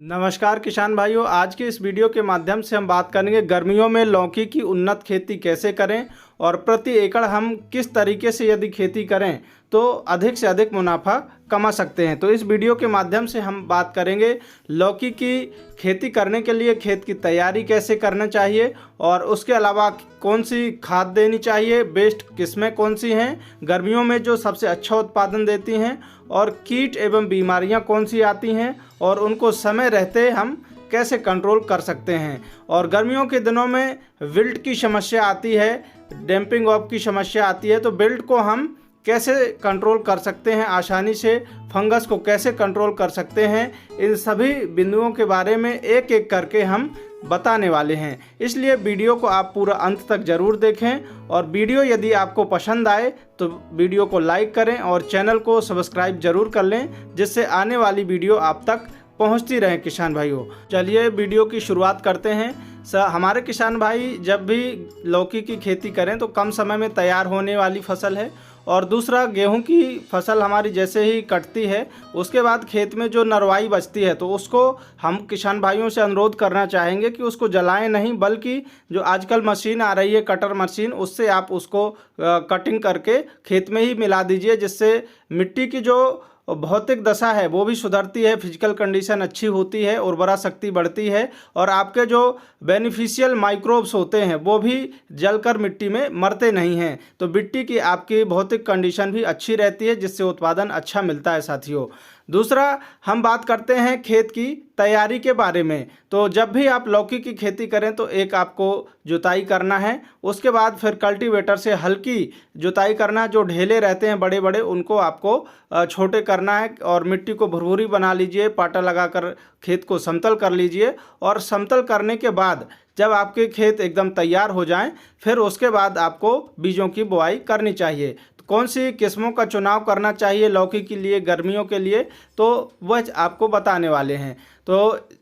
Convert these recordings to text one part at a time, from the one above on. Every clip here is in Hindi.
नमस्कार किसान भाइयों, आज के इस वीडियो के माध्यम से हम बात करेंगे गर्मियों में लौकी की उन्नत खेती कैसे करें और प्रति एकड़ हम किस तरीके से यदि खेती करें तो अधिक से अधिक मुनाफा कमा सकते हैं। तो इस वीडियो के माध्यम से हम बात करेंगे लौकी की खेती करने के लिए खेत की तैयारी कैसे करना चाहिए और उसके अलावा कौन सी खाद देनी चाहिए, बेस्ट किस्में कौन सी हैं, गर्मियों में जो सबसे अच्छा उत्पादन देती हैं और कीट एवं बीमारियां कौन सी आती हैं और उनको समय रहते हम कैसे कंट्रोल कर सकते हैं। और गर्मियों के दिनों में विल्ट की समस्या आती है, डैम्पिंग ऑफ की समस्या आती है, तो विल्ट को हम कैसे कंट्रोल कर सकते हैं, आसानी से फंगस को कैसे कंट्रोल कर सकते हैं, इन सभी बिंदुओं के बारे में एक एक करके हम बताने वाले हैं। इसलिए वीडियो को आप पूरा अंत तक ज़रूर देखें और वीडियो यदि आपको पसंद आए तो वीडियो को लाइक करें और चैनल को सब्सक्राइब जरूर कर लें, जिससे आने वाली वीडियो आप तक पहुंचती रहे। किसान भाइयों, चलिए वीडियो की शुरुआत करते हैं। हमारे किसान भाई जब भी लौकी की खेती करें तो कम समय में तैयार होने वाली फसल है और दूसरा गेहूं की फसल हमारी जैसे ही कटती है उसके बाद खेत में जो नरवाई बचती है तो उसको हम किसान भाइयों से अनुरोध करना चाहेंगे कि उसको जलाएं नहीं, बल्कि जो आजकल मशीन आ रही है कटर मशीन, उससे आप उसको कटिंग करके खेत में ही मिला दीजिए, जिससे मिट्टी की जो भौतिक दशा है वो भी सुधरती है, फिजिकल कंडीशन अच्छी होती है, उर्वरा शक्ति बढ़ती है और आपके जो बेनिफिशियल माइक्रोब्स होते हैं वो भी जलकर मिट्टी में मरते नहीं हैं। तो मिट्टी की आपकी भौतिक कंडीशन भी अच्छी रहती है, जिससे उत्पादन अच्छा मिलता है साथियों। दूसरा हम बात करते हैं खेत की तैयारी के बारे में। तो जब भी आप लौकी की खेती करें तो एक आपको जुताई करना है, उसके बाद फिर कल्टीवेटर से हल्की जुताई करना है, जो ढेले रहते हैं बड़े बड़े उनको आपको छोटे करना है और मिट्टी को भुरभुरी बना लीजिए, पाटा लगाकर खेत को समतल कर लीजिए और समतल करने के बाद जब आपके खेत एकदम तैयार हो जाएं फिर उसके बाद आपको बीजों की बुआई करनी चाहिए। कौन सी किस्मों का चुनाव करना चाहिए लौकी के लिए गर्मियों के लिए, तो वह आपको बताने वाले हैं। तो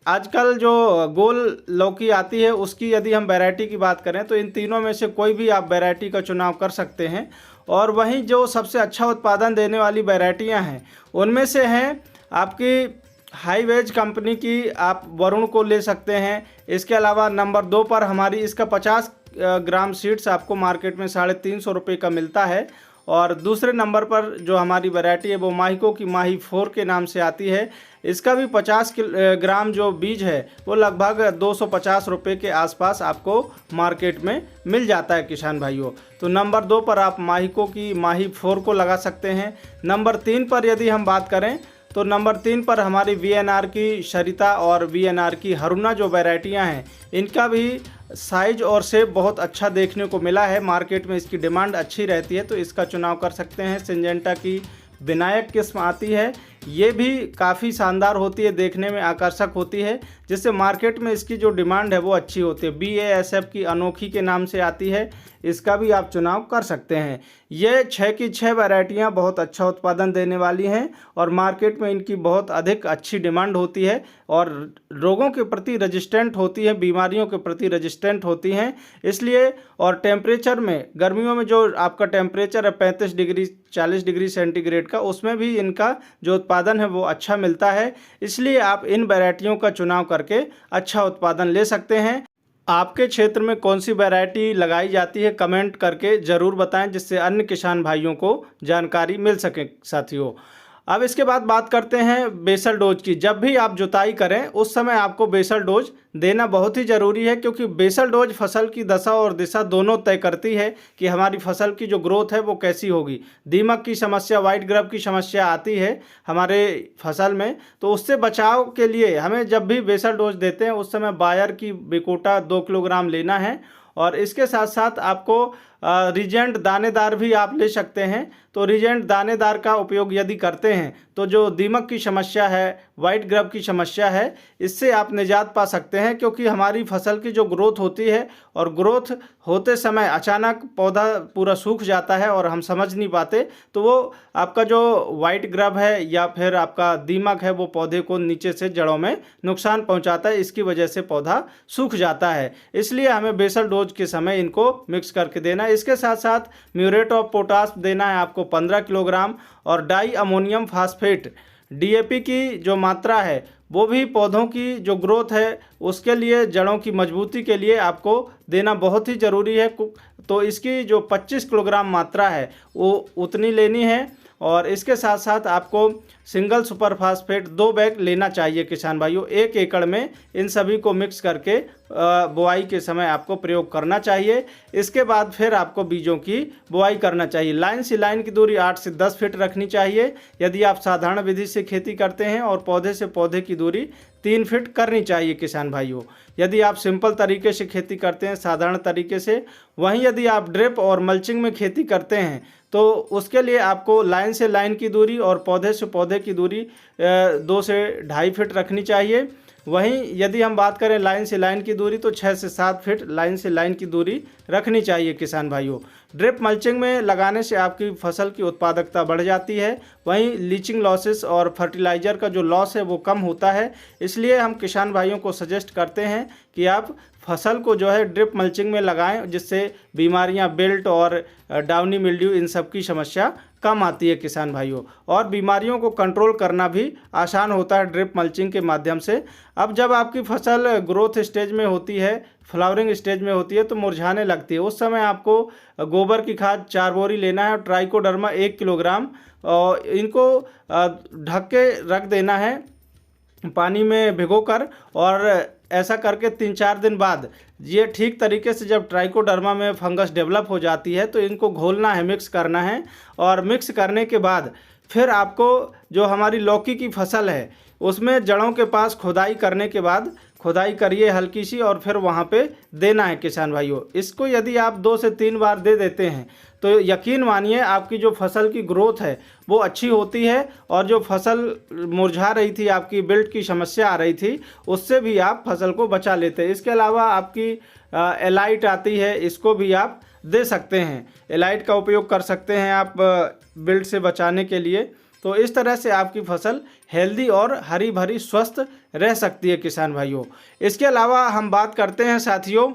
आजकल जो गोल लौकी आती है उसकी यदि हम वैरायटी की बात करें तो इन तीनों में से कोई भी आप वैरायटी का चुनाव कर सकते हैं। और वहीं जो सबसे अच्छा उत्पादन देने वाली वैरायटियां हैं उनमें से हैं आपकी हाई वेज कंपनी की आप वरुण को ले सकते हैं। इसके अलावा नंबर 2 पर हमारी इसका 50 ग्राम सीड्स आपको मार्केट में 350 रुपये का मिलता है। और दूसरे नंबर पर जो हमारी वैरायटी है वो माहिको की माही 4 के नाम से आती है। इसका भी 50 ग्राम जो बीज है वो लगभग 250 रुपये के आसपास आपको मार्केट में मिल जाता है किसान भाइयों। तो नंबर 2 पर आप माहिको की माही 4 को लगा सकते हैं। नंबर 3 पर यदि हम बात करें तो नंबर 3 पर हमारी VNR की सरिता और VNR की हरुणा जो वैरायटियां हैं इनका भी साइज और शेप बहुत अच्छा देखने को मिला है, मार्केट में इसकी डिमांड अच्छी रहती है, तो इसका चुनाव कर सकते हैं। सिंजेंटा की विनायक किस्म आती है, ये भी काफ़ी शानदार होती है, देखने में आकर्षक होती है, जिससे मार्केट में इसकी जो डिमांड है वो अच्छी होती है। BASF की अनोखी के नाम से आती है, इसका भी आप चुनाव कर सकते हैं। ये 6 की 6 वैरायटियाँ बहुत अच्छा उत्पादन देने वाली हैं और मार्केट में इनकी बहुत अधिक अच्छी डिमांड होती है और रोगों के प्रति रेजिस्टेंट होती है, बीमारियों के प्रति रेजिस्टेंट होती हैं। इसलिए और टेम्परेचर में गर्मियों में जो आपका टेम्परेचर है 35 डिग्री 40 डिग्री सेंटीग्रेड का, उसमें भी इनका जो उत्पादन है वो अच्छा मिलता है। इसलिए आप इन वैरायटियों का चुनाव करके अच्छा उत्पादन ले सकते हैं। आपके क्षेत्र में कौन सी वैरायटी लगाई जाती है कमेंट करके ज़रूर बताएं, जिससे अन्य किसान भाइयों को जानकारी मिल सके साथियों। अब इसके बाद बात करते हैं बेसल डोज की। जब भी आप जुताई करें उस समय आपको बेसल डोज देना बहुत ही ज़रूरी है, क्योंकि बेसल डोज फसल की दशा और दिशा दोनों तय करती है कि हमारी फसल की जो ग्रोथ है वो कैसी होगी। दीमक की समस्या, वाइट ग्रब की समस्या आती है हमारे फसल में, तो उससे बचाव के लिए हमें जब भी बेसल डोज देते हैं उस समय बायर की बिकोटा 2 किलोग्राम लेना है। और इसके साथ साथ आपको रिजेंट दानेदार भी आप ले सकते हैं। तो रिजेंट दानेदार का उपयोग यदि करते हैं तो जो दीमक की समस्या है, वाइट ग्रब की समस्या है, इससे आप निजात पा सकते हैं, क्योंकि हमारी फसल की जो ग्रोथ होती है और ग्रोथ होते समय अचानक पौधा पूरा सूख जाता है और हम समझ नहीं पाते, तो वो आपका जो वाइट ग्रब है या फिर आपका दीमक है वो पौधे को नीचे से जड़ों में नुकसान पहुंचाता है, इसकी वजह से पौधा सूख जाता है। इसलिए हमें बेसल डोज के समय इनको मिक्स करके देना है। इसके साथ साथ म्यूरेट ऑफ पोटाश देना है आपको 15 किलोग्राम और डाई अमोनियम फास्फेट DAP की जो मात्रा है वो भी पौधों की जो ग्रोथ है उसके लिए, जड़ों की मजबूती के लिए आपको देना बहुत ही ज़रूरी है। तो इसकी जो 25 किलोग्राम मात्रा है वो उतनी लेनी है। और इसके साथ साथ आपको सिंगल सुपर फास्फेट 2 बैग लेना चाहिए किसान भाइयों। 1 एकड़ में इन सभी को मिक्स करके बुआई के समय आपको प्रयोग करना चाहिए। इसके बाद फिर आपको बीजों की बुआई करना चाहिए। लाइन से लाइन की दूरी 8 से 10 फीट रखनी चाहिए यदि आप साधारण विधि से खेती करते हैं, और पौधे से पौधे की दूरी 3 फीट करनी चाहिए किसान भाइयों, यदि आप सिंपल तरीके से खेती करते हैं, साधारण तरीके से। वहीं यदि आप ड्रिप और मल्चिंग में खेती करते हैं तो उसके लिए आपको लाइन से लाइन की दूरी और पौधे से पौधे की दूरी 2 से 2.5 फीट रखनी चाहिए। वहीं यदि हम बात करें लाइन से लाइन की दूरी, तो 6 से 7 फीट लाइन से लाइन की दूरी रखनी चाहिए किसान भाइयों। ड्रिप मल्चिंग में लगाने से आपकी फसल की उत्पादकता बढ़ जाती है। वहीं लीचिंग लॉसेस और फर्टिलाइज़र का जो लॉस है वो कम होता है। इसलिए हम किसान भाइयों को सजेस्ट करते हैं कि आप फसल को जो है ड्रिप मल्चिंग में लगाएं, जिससे बीमारियां, बेल्ट और डाउनी मिल्ड्यू, इन सब की समस्या कम आती है किसान भाइयों। और बीमारियों को कंट्रोल करना भी आसान होता है ड्रिप मल्चिंग के माध्यम से। अब जब आपकी फसल ग्रोथ स्टेज में होती है, फ्लावरिंग स्टेज में होती है, तो मुरझाने लगती है, उस समय आपको गोबर की खाद 4 बोरी लेना है और ट्राइकोडर्मा 1 किलोग्राम, और इनको ढक के रख देना है पानी में भिगोकर। और ऐसा करके 3-4 दिन बाद ये ठीक तरीके से जब ट्राइकोडर्मा में फंगस डेवलप हो जाती है तो इनको घोलना है, मिक्स करना है। और मिक्स करने के बाद फिर आपको जो हमारी लौकी की फसल है उसमें जड़ों के पास खुदाई करने के बाद, खुदाई करिए हल्की सी, और फिर वहाँ पे देना है किसान भाइयों। इसको यदि आप 2 से 3 बार दे देते हैं तो यकीन मानिए आपकी जो फसल की ग्रोथ है वो अच्छी होती है, और जो फसल मुरझा रही थी, आपकी बिल्ट की समस्या आ रही थी, उससे भी आप फसल को बचा लेते हैं। इसके अलावा आपकी एलाइट आती है, इसको भी आप दे सकते हैं। एलाइट का उपयोग कर सकते हैं आप बिल्ट से बचाने के लिए। तो इस तरह से आपकी फसल हेल्दी और हरी भरी स्वस्थ रह सकती है किसान भाइयों। इसके अलावा हम बात करते हैं साथियों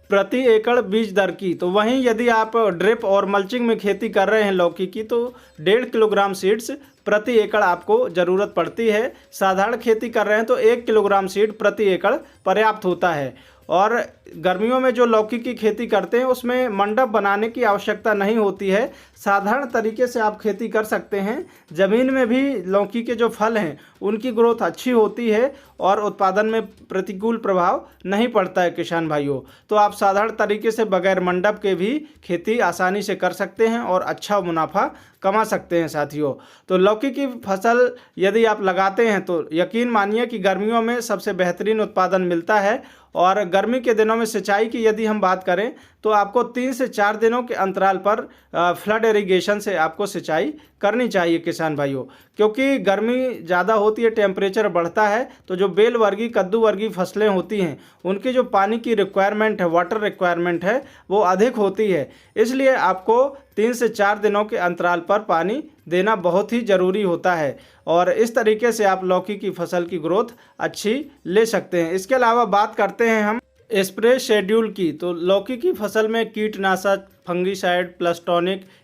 प्रति एकड़ बीज दर की। तो वहीं यदि आप ड्रिप और मल्चिंग में खेती कर रहे हैं लौकी की, तो 1.5 किलोग्राम सीड्स प्रति एकड़ आपको ज़रूरत पड़ती है। साधारण खेती कर रहे हैं तो 1 किलोग्राम सीड प्रति एकड़ पर्याप्त होता है। और गर्मियों में जो लौकी की खेती करते हैं उसमें मंडप बनाने की आवश्यकता नहीं होती है, साधारण तरीके से आप खेती कर सकते हैं। ज़मीन में भी लौकी के जो फल हैं उनकी ग्रोथ अच्छी होती है और उत्पादन में प्रतिकूल प्रभाव नहीं पड़ता है किसान भाइयों। तो आप साधारण तरीके से बगैर मंडप के भी खेती आसानी से कर सकते हैं और अच्छा मुनाफा कमा सकते हैं साथियों। तो लौकी की फसल यदि आप लगाते हैं तो यकीन मानिए कि गर्मियों में सबसे बेहतरीन उत्पादन मिलता है। और गर्मी के दिनों में सिंचाई की यदि हम बात करें तो आपको 3 से 4 दिनों के अंतराल पर फ्लड इरिगेशन से आपको सिंचाई करनी चाहिए किसान भाइयों, क्योंकि गर्मी ज़्यादा होती है, टेम्परेचर बढ़ता है, तो जो बेल वर्गीय, कद्दू वर्गीय फसलें होती हैं उनकी जो पानी की रिक्वायरमेंट है, वाटर रिक्वायरमेंट है, वो अधिक होती है। इसलिए आपको 3 से 4 दिनों के अंतराल पर पानी देना बहुत ही ज़रूरी होता है, और इस तरीके से आप लौकी की फसल की ग्रोथ अच्छी ले सकते हैं। इसके अलावा बात करते हैं हम स्प्रे शेड्यूल की। तो लौकी की फसल में कीटनाशक, फंगीसाइड, प्लस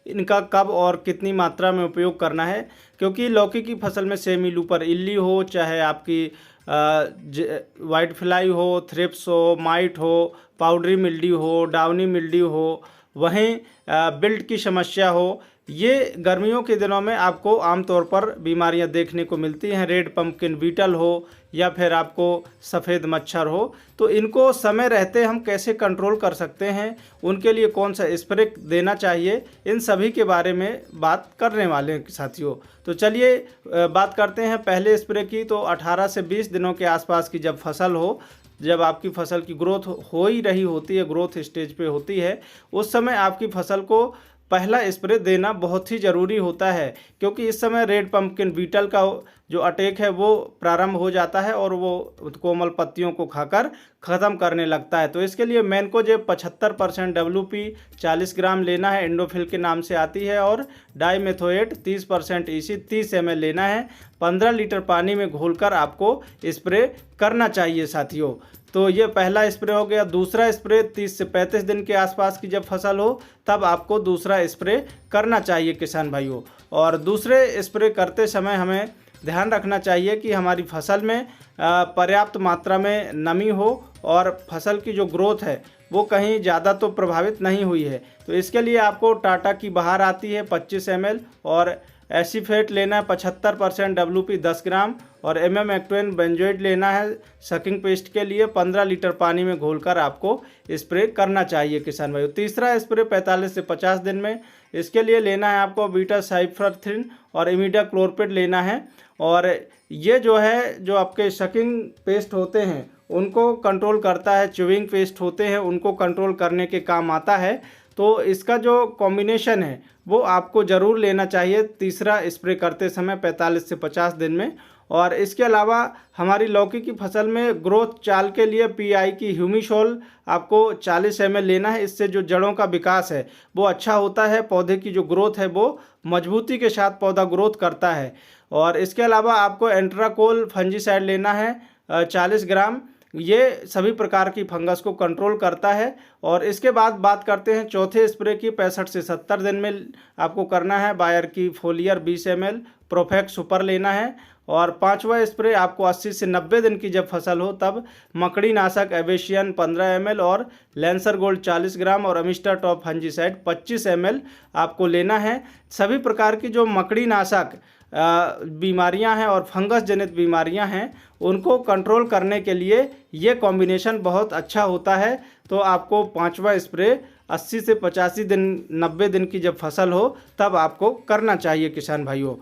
इनका कब और कितनी मात्रा में उपयोग करना है, क्योंकि लौकी की फसल में सेमी लूपर इल्ली हो, चाहे आपकी वाइट फ्लाई हो, थ्रिप्स हो, माइट हो, पाउडरी मिल्ड्यू हो, डाउनी मिल्ड्यू हो, वहीं बिल्ट की समस्या हो, ये गर्मियों के दिनों में आपको आमतौर पर बीमारियां देखने को मिलती हैं। रेड पम्पकिन बीटल हो या फिर आपको सफ़ेद मच्छर हो, तो इनको समय रहते हम कैसे कंट्रोल कर सकते हैं, उनके लिए कौन सा स्प्रे देना चाहिए, इन सभी के बारे में बात करने वाले हैं साथियों। तो चलिए बात करते हैं पहले स्प्रे की। तो 18 से 20 दिनों के आसपास की जब फसल हो, जब आपकी फसल की ग्रोथ हो ही रही होती है, ग्रोथ स्टेज पे होती है, उस समय आपकी फसल को पहला स्प्रे देना बहुत ही ज़रूरी होता है, क्योंकि इस समय रेड पम्पकिन बीटल का जो अटैक है वो प्रारंभ हो जाता है और वो कोमल पत्तियों को खाकर ख़त्म करने लगता है। तो इसके लिए मैनकोजेब 75% WP 40 ग्राम लेना है, एंडोफिल के नाम से आती है, और डाइमेथोएट 30% EC 30 ml लेना है। 15 लीटर पानी में घोलकर आपको स्प्रे करना चाहिए साथियों। तो ये पहला स्प्रे हो गया। दूसरा स्प्रे 30 से 35 दिन के आसपास की जब फसल हो तब आपको दूसरा स्प्रे करना चाहिए किसान भाइयों। और दूसरे स्प्रे करते समय हमें ध्यान रखना चाहिए कि हमारी फसल में पर्याप्त मात्रा में नमी हो और फसल की जो ग्रोथ है वो कहीं ज़्यादा तो प्रभावित नहीं हुई है। तो इसके लिए आपको टाटा की बहार आती है 25 ml और एसीफेट लेना है 75% WP 10 ग्राम और इमामेक्टिन बेंजोएट लेना है सकिंग पेस्ट के लिए 15 लीटर पानी में घोलकर आपको स्प्रे करना चाहिए किसान भाइयों। तीसरा स्प्रे 45 से 50 दिन में, इसके लिए लेना है आपको बीटा साइफरथ्रिन और इमिडाक्लोरपिड लेना है। और ये जो है जो आपके सकिंग पेस्ट होते हैं उनको कंट्रोल करता है, च्यूइंग पेस्ट होते हैं उनको कंट्रोल करने के काम आता है। तो इसका जो कॉम्बिनेशन है वो आपको ज़रूर लेना चाहिए तीसरा स्प्रे करते समय 45 से 50 दिन में। और इसके अलावा हमारी लौकी की फसल में ग्रोथ चाल के लिए PI की ह्यूमिशोल आपको 40 ml लेना है। इससे जो जड़ों का विकास है वो अच्छा होता है, पौधे की जो ग्रोथ है वो मजबूती के साथ पौधा ग्रोथ करता है। और इसके अलावा आपको एंट्राकोल फंजीसाइड लेना है 40 ग्राम, ये सभी प्रकार की फंगस को कंट्रोल करता है। और इसके बाद बात करते हैं चौथे स्प्रे की 65 से 70 दिन में आपको करना है बायर की फोलियर 20 ml, प्रोफेक्ट सुपर लेना है। और पांचवा स्प्रे आपको 80 से 90 दिन की जब फसल हो तब मकड़ी नाशक एवेशियन 15 ml और लेंसर गोल्ड 40 ग्राम और अमिस्टर टॉप फंजीसाइड 25 ml आपको लेना है। सभी प्रकार की जो मकड़ी नाशक बीमारियां हैं और फंगस जनित बीमारियां हैं उनको कंट्रोल करने के लिए ये कॉम्बिनेशन बहुत अच्छा होता है। तो आपको पांचवा स्प्रे 80 से 85 दिन 90 दिन की जब फसल हो तब आपको करना चाहिए किसान भाइयों।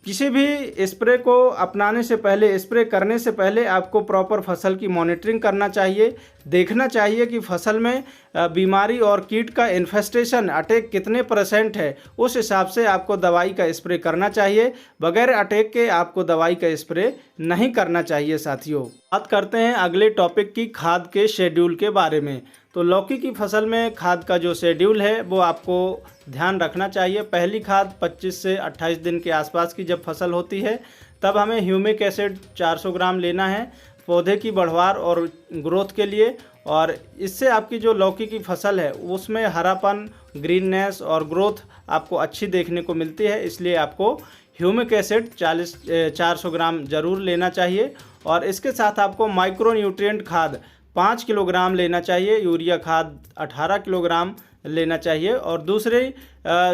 किसी भी स्प्रे को अपनाने से पहले, स्प्रे करने से पहले आपको प्रॉपर फसल की मॉनिटरिंग करना चाहिए, देखना चाहिए कि फसल में बीमारी और कीट का इन्फेस्टेशन अटैक कितने % है, उस हिसाब से आपको दवाई का स्प्रे करना चाहिए। बगैर अटैक के आपको दवाई का स्प्रे नहीं करना चाहिए साथियों। बात करते हैं अगले टॉपिक की खाद के शेड्यूल के बारे में। तो लौकी की फसल में खाद का जो शेड्यूल है वो आपको ध्यान रखना चाहिए। पहली खाद 25 से 28 दिन के आसपास की जब फसल होती है तब हमें ह्यूमिक एसिड 400 ग्राम लेना है पौधे की बढ़वार और ग्रोथ के लिए। और इससे आपकी जो लौकी की फसल है उसमें हरापन, ग्रीननेस और ग्रोथ आपको अच्छी देखने को मिलती है, इसलिए आपको ह्यूमिक एसिड 400 ग्राम ज़रूर लेना चाहिए। और इसके साथ आपको माइक्रो न्यूट्रिएंट खाद 5 किलोग्राम लेना चाहिए, यूरिया खाद 18 किलोग्राम लेना चाहिए। और दूसरे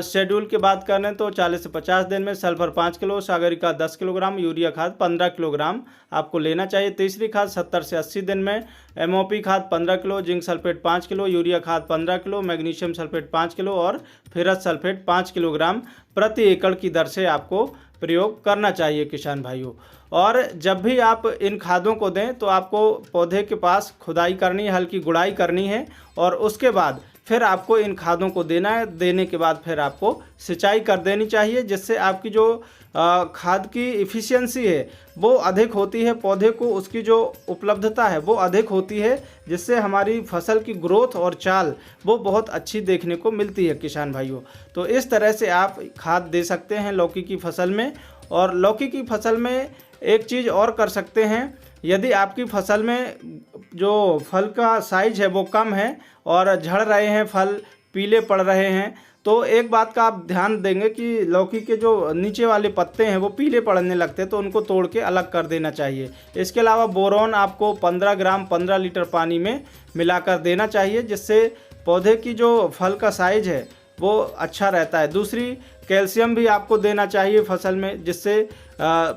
शेड्यूल की बात करें तो 40 से 50 दिन में sulphur 5 kilo, Sagarika 10 kilogram, urea खाद 15 किलोग्राम आपको लेना चाहिए। तीसरी खाद 70 से 80 दिन में MOP खाद 15 kilo, zinc sulphate 5 kilo, urea खाद 15 किलो, मैग्नीशियम सल्फेट 5 किलो और फेरस सल्फेट 5 किलोग्राम प्रति एकड़ की दर से आपको प्रयोग करना चाहिए किसान भाइयों। और जब भी आप इन खादों को दें तो आपको पौधे के पास खुदाई करनी है, हल्की गुड़ाई करनी है और उसके बाद फिर आपको इन खादों को देना है। देने के बाद फिर आपको सिंचाई कर देनी चाहिए, जिससे आपकी जो खाद की इफ़िशियंसी है वो अधिक होती है, पौधे को उसकी जो उपलब्धता है वो अधिक होती है, जिससे हमारी फसल की ग्रोथ और चाल वो बहुत अच्छी देखने को मिलती है किसान भाइयों। तो इस तरह से आप खाद दे सकते हैं लौकी की फसल में। और लौकी की फसल में एक चीज़ और कर सकते हैं, यदि आपकी फसल में जो फल का साइज है वो कम है और झड़ रहे हैं, फल पीले पड़ रहे हैं, तो एक बात का आप ध्यान देंगे कि लौकी के जो नीचे वाले पत्ते हैं वो पीले पड़ने लगते हैं, तो उनको तोड़ के अलग कर देना चाहिए। इसके अलावा बोरोन आपको 15 ग्राम 15 लीटर पानी में मिलाकर देना चाहिए, जिससे पौधे की जो फल का साइज है वो अच्छा रहता है। दूसरी, कैल्शियम भी आपको देना चाहिए फसल में, जिससे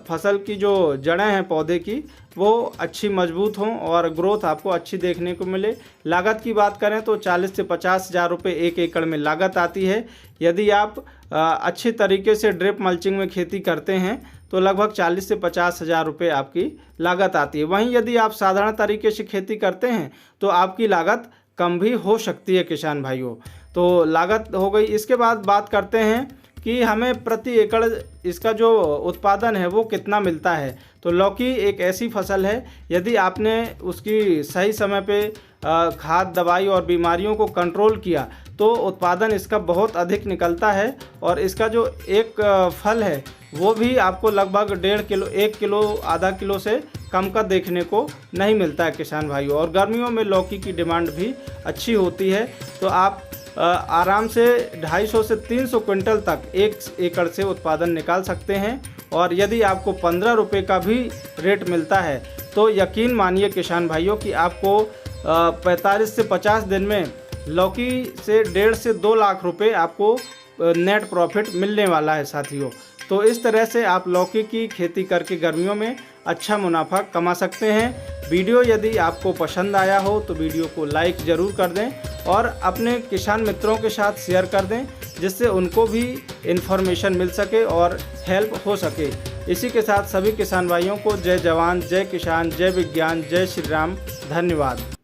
फसल की जो जड़ें हैं पौधे की वो अच्छी मजबूत हों और ग्रोथ आपको अच्छी देखने को मिले। लागत की बात करें तो 40 से 50 हज़ार रुपये 1 एकड़ में लागत आती है। यदि आप अच्छी तरीके से ड्रिप मल्चिंग में खेती करते हैं तो लगभग 40 से 50 हज़ार रुपये आपकी लागत आती है। वहीं यदि आप साधारण तरीके से खेती करते हैं तो आपकी लागत कम भी हो सकती है किसान भाइयों। तो लागत हो गई। इसके बाद बात करते हैं कि हमें प्रति एकड़ इसका जो उत्पादन है वो कितना मिलता है। तो लौकी एक ऐसी फसल है, यदि आपने उसकी सही समय पे खाद, दवाई और बीमारियों को कंट्रोल किया तो उत्पादन इसका बहुत अधिक निकलता है। और इसका जो एक फल है वो भी आपको लगभग 1.5 किलो, 1 किलो, आधा किलो से कम का देखने को नहीं मिलता है किसान भाइयों। और गर्मियों में लौकी की डिमांड भी अच्छी होती है, तो आप आराम से 250 से 300 क्विंटल तक 1 एकड़ से उत्पादन निकाल सकते हैं। और यदि आपको 15 रुपये का भी रेट मिलता है तो यकीन मानिए किसान भाइयों कि आपको 45 से 50 दिन में लौकी से 1.5 से 2 लाख रुपए आपको नेट प्रॉफिट मिलने वाला है साथियों। तो इस तरह से आप लौकी की खेती करके गर्मियों में अच्छा मुनाफा कमा सकते हैं। वीडियो यदि आपको पसंद आया हो तो वीडियो को लाइक ज़रूर कर दें और अपने किसान मित्रों के साथ शेयर कर दें, जिससे उनको भी इन्फॉर्मेशन मिल सके और हेल्प हो सके। इसी के साथ सभी किसान भाइयों को जय जवान, जय किसान, जय विज्ञान, जय श्री राम। धन्यवाद।